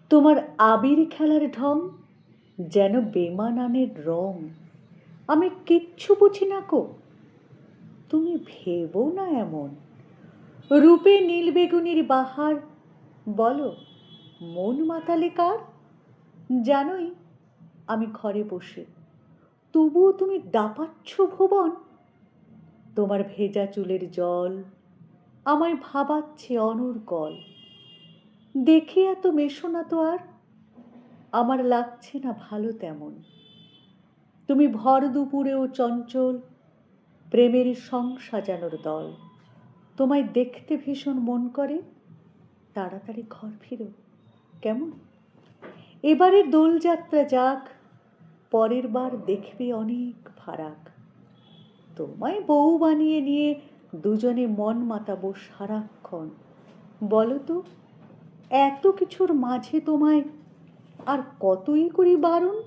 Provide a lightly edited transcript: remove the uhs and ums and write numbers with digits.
তোমার আবির খেলার ঢং যেন বেমানানের রং, আমি কিচ্ছু বুঝি না কো। তুমি ভেবো না এমন, রূপে নীল বেগুনির বাহার, বলো মন মাতালে কার। জানোই আমি ঘরে বসে, তবুও তুমি দাপাচ্ছ ভুবন। তোমার ভেজা চুলের জল আমায় ভাবাচ্ছে অনর্গল। দেখে এত মেশো না তো আর, আমার লাগছে না ভালো তেমন। তুমি ভর দুপুরেও চঞ্চল, প্রেমের সং সাজানোর দল। তোমায় দেখতে ভীষণ মন করে, তাড়াতাড়ি ঘর ফিরো কেমন। এবারের দোলযাত্রা যাক, পরের বার দেখবে অনেক ফারাক। তোমায় বউ বানিয়ে নিয়ে দুজনে মন মাতাবো সারাক্ষণ। বলো তো, এত কিছুর মাঝে তোমায় আর কতই করি বারণ।